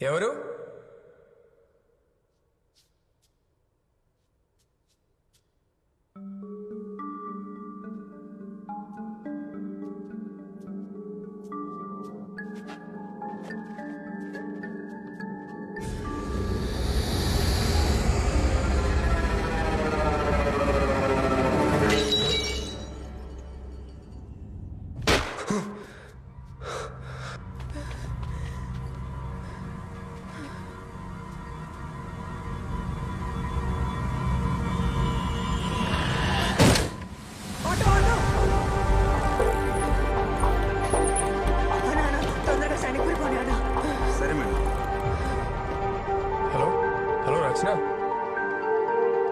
ఎవరు?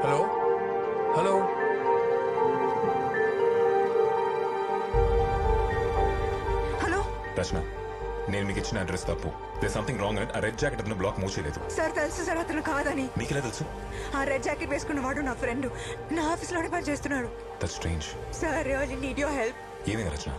Hello hello hello రచన, నేను మీకు ఇచ్చిన అడ్రస్ తప్పు. దేర్ సంథింగ్ రాంగ్ అండ్ ఆ రెడ్ జాకెట్ అతను బ్లాక్ మూవ్ చేయలేదు. సార్ తెలుసు సార్, అతను కాదని. మీకెలా తెలుసు? ఆ రెడ్ జాకెట్ వేసుకున్నవాడు నా ఫ్రెండ్, నా ఆఫీస్లోనే పని చేస్తున్నాడు. That's strange. Sir really need your help. ఏమైంది రచన?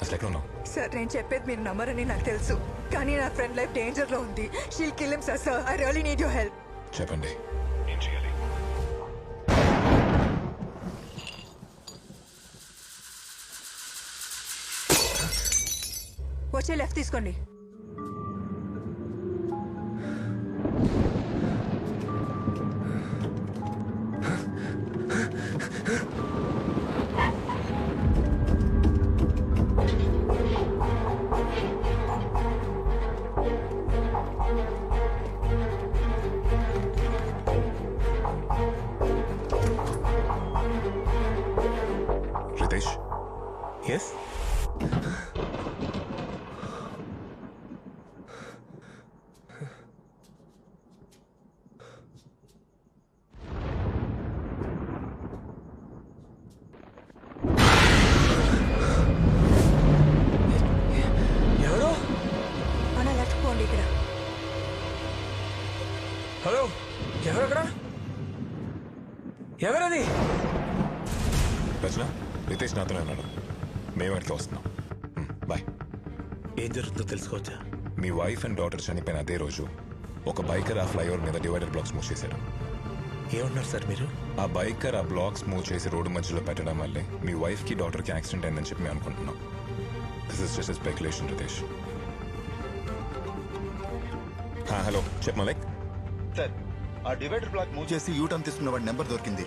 అసలు ఎక్కడ ఉన్నావు? సార్ నేను చెప్పేది మీరు నమ్మరని నాకు తెలుసు, కానీ నా ఫ్రెండ్ లైఫ్ డేంజర్ లో ఉంది. She'll kill him sir. I really need your help. చెప్పండి, ఏం చేయాలి? వచ్చే లెఫ్ట్ తీసుకోండి. రితేష్. ఎస్. ఎవరు? మన లెఫ్ట్ పోండి. ఇక్కడ హలో, ఎవరు అక్కడ? ఎవరది? రచన, రితేష్ నాతోనే ఉన్నాడు. మేము అక్కడికి వస్తున్నాం. బాయ్. ఏం జరుగుతుందో తెలుసుకోవచ్చా? మీ వైఫ్ అండ్ డాటర్ చనిపోయిన అదే రోజు ఒక బైకర్ ఆ ఫ్లైఓవర్ మీద డివైడర్ బ్లాక్స్ మూవ్ చేశాడు. ఏమన్నారు సార్ మీరు? ఆ బైకర్ ఆ బ్లాక్స్ మూవ్ చేసి రోడ్డు మధ్యలో పెట్టడం వల్లే మీ వైఫ్ కి డాటర్ కి యాక్సిడెంట్ అయిందని చెప్పి మేము అనుకుంటున్నాం. This is just speculation Ritesh. Hello, చెప్పు మలిక్. సార్, ఆ డివైడర్ బ్లాక్ మూవ్ చేసి యూటర్న్ తీసుకున్న వాడి నెంబర్ దొరికింది.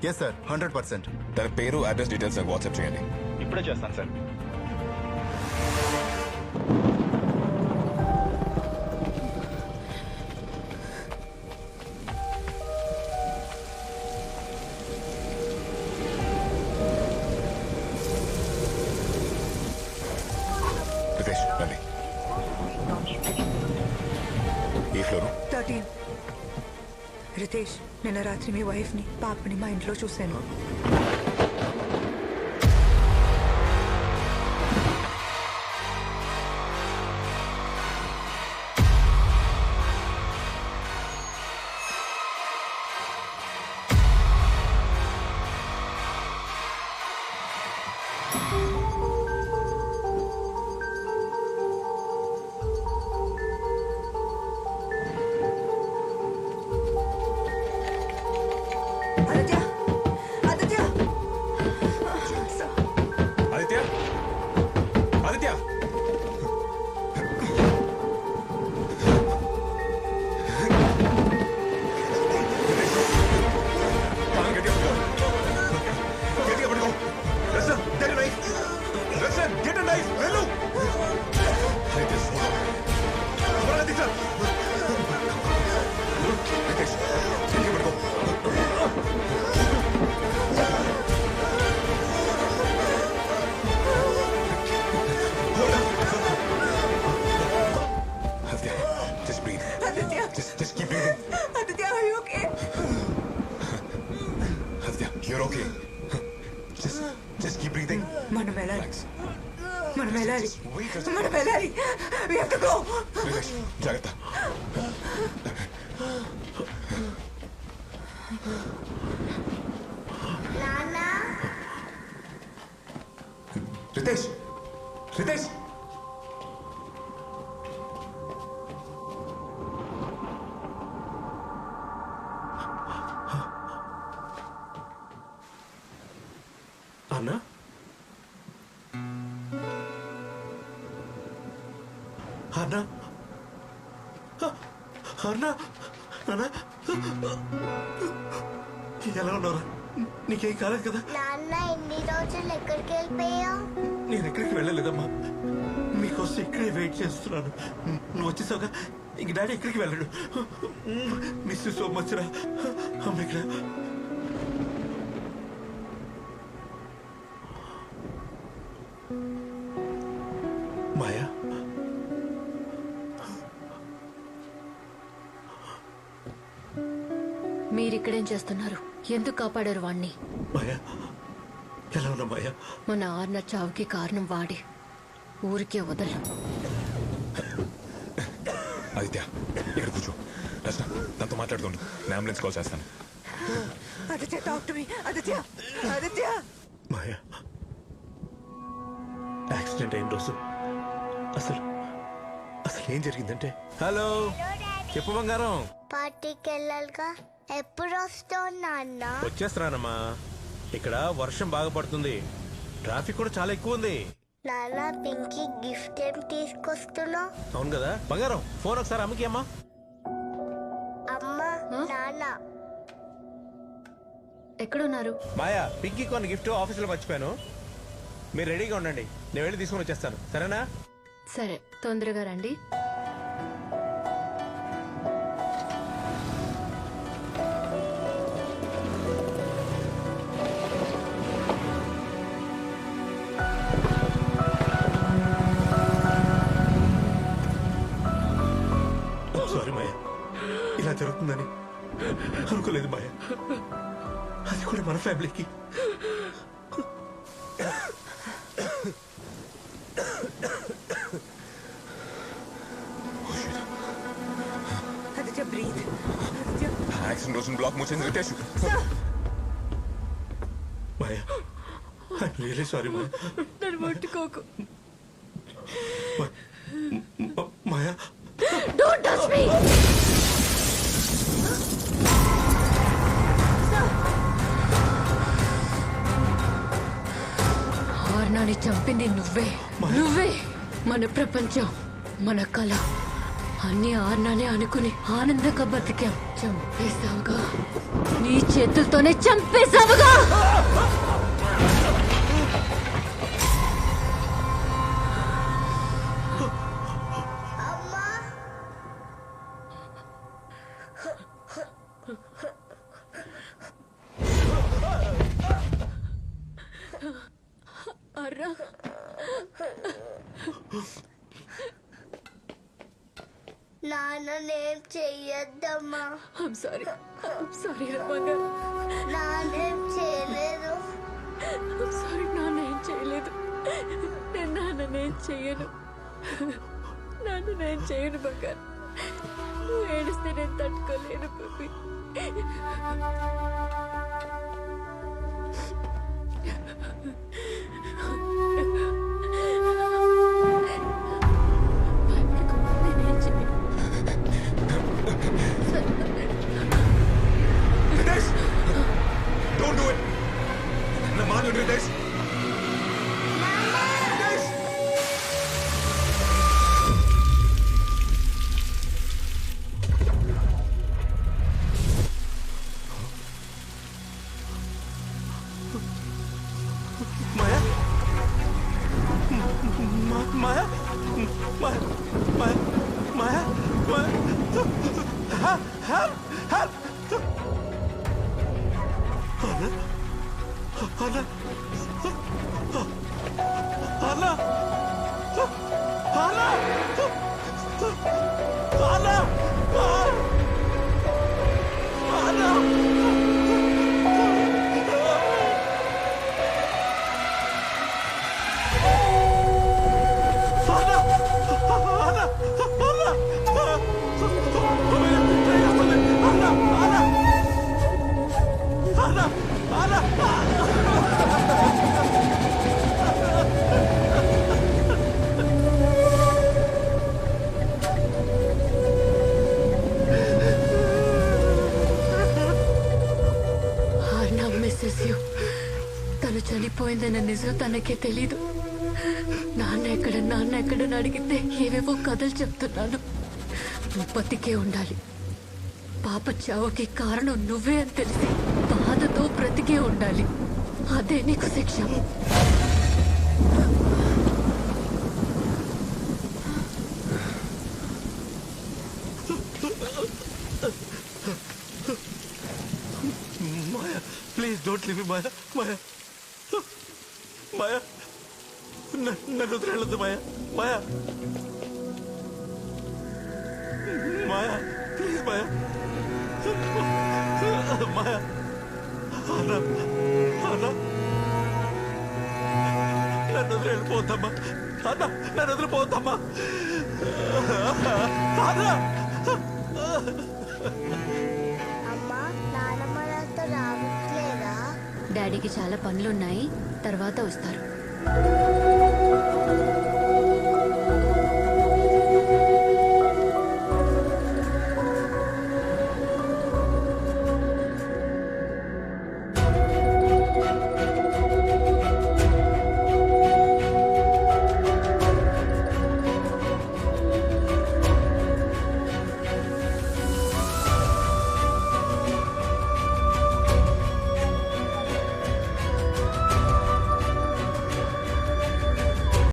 Yes sir, 100%. తన పేరు, అడ్రస్ డీటెయిల్స్ నాకు వాట్సాప్ చేయండి. ఇప్పుడే చేస్తాను సార్. రితేష్ రండి. ఈ ఫ్లోరు 13. రితేష్, నిన్న రాత్రి మీ వైఫ్ ని పాపని మా ఇంట్లో చూశాను. Aditya, Aditya, Aditya, Aditya. Aditya, Just keep breathing. Aditya, are you okay? Aditya, you're okay. Just keep breathing. మనం వెళ్ళాలి, Relax. మనం వెళ్ళాలి, Wait. మనం వెళ్ళాలి. We have to go. Relax. జాగ్రత్త. రితేష్, రితేష్. అన్నా అన్నా అన్నా ఎలా ఉన్నారా? నీకేం కాలేదు కదా? నాన్న ఎన్ని రోజులు ఎక్కడికి వెళ్ళిపోయావు? నేను ఎక్కడికి వెళ్ళలేదమ్మా, మీకోసం ఇక్కడే వెయిట్ చేస్తున్నాను. నువ్వు వచ్చేసావుగా, ఇంక డాడీ ఎక్కడికి వెళ్ళడు. మిస్ యూ సో మచ్ రా. అమ్మ ఇక్కడ మాయా. మీరిక్కడేం చేస్తున్నారు? ఎందుకు కాపాడారు వాణ్ణి? మాయా ఎలా ఉన్నా మాయా? మన ఆర్న చావుకి కారణం వాడే. ఊరికే వదలను. ఆదిత్య ఇక్కడ కూర్చో. రచన తనతో మాట్లాడుతుండు. నేను అంబులెన్స్ కాల్ చేస్తాను. Aditya talk to me. Aditya Aditya Maya accident అయిన రోజు అసలు అసలు ఏం జరిగిందంటే. హలో చెప్పు బంగారం. పార్టీకి వెళ్ళాలిగా, ఎప్పుడు వస్తావు నాన్న? వచ్చేస్తున్నానమ్మా. ఇక్కడ వర్షం బాగా పడుతుంది, ట్రాఫిక్ కూడా చాలా ఎక్కువ ఉంది. నాన్న పింకీ గిఫ్ట్ ఏం తీసుకొస్తున్నావు? అవును కదా బంగారం. ఫోన్ ఒకసారి అమ్మకి అమ్మా. అమ్మా నాన్న ఎక్కడున్నారు? మాయా పింకీ కొన్ని గిఫ్ట్ ఆఫీసులో మర్చిపోయాను. మీరు రెడీగా ఉండండి, నేను వెళ్ళి తీసుకొని వచ్చేస్తాను. సరేనా? సరే, తొందరగా రండి. సారీ మాయా, ఇలా జరుగుతుందని అనుకోలేదు మాయా. అది కూడా మన ఫ్యామిలీకి. ఆదిత్య బ్రీత్. ఆదిత్య యాక్సిడెంట్ రోజున బ్లాక్ మూసేసి రిటేష్. మాయా ఐఎమ్ రియలీ సారీ మాయా. నన్ను ముట్టుకోకు. మాయా Don't touch me! ఆర్నాని చంపింది నువ్వే. నువ్వే. మన ప్రపంచం, మన కళ అన్ని ఆర్నానే అనుకుని ఆనందంగా బతికాం. చంపేశావుగా, నీ చేతులతోనే చంపేశావుగా. అర్రా, నాన్న నేను చెయ్యొద్దమ్మా. I'm sorry రమంగా. నాన్నేం చేయలేదు. I'm sorry, నాన్నేం చేయలేదు. నేను నాన్నేం చెయ్యను. నాన్నేం చేయను బంగారు. నువ్వు ఏడిస్తే నేను తట్టుకోలేను బేబీ. నేనేం చేయను. రిటేష్ డోంట్ డూ ఇట్. నా మాట విను రిటేష్. రిటేష్ మాయా మాయా మాయా మాయా మాయా అన్నా అన్నా అన్నా అన్నా అన్నా తను చనిపోయిందన్న నిజం తనకే తెలీదు. నాన్న ఎక్కడ నాన్న ఎక్కడని అడిగితే ఏవేవో కథలు చెప్తున్నాను. నువ్వు బతికే ఉండాలి. పాప చావుకి కారణం నువ్వే అని తెలిసి బాధతో బ్రతికే ఉండాలి. అదే నీకు శిక్ష. మాయా ప్లీజ్ డోంట్ లీవ్ మీ మాయా. మాయా మాయా నన్ను వదిలేళ్ళదు మాయా. మాయా మాయా ప్లీజ్ మాయా. మాయా అన్నా అన్నా నన్ను వదిలేళ్ళిపోతామ్మా. అన్నా నన్ను వదిలిపోతామ్మా. అన్నా అమ్మా నానమ్మ నాతో రావట్లేదా? డాడీకి చాలా పనులున్నాయి, తర్వాత వస్తారు.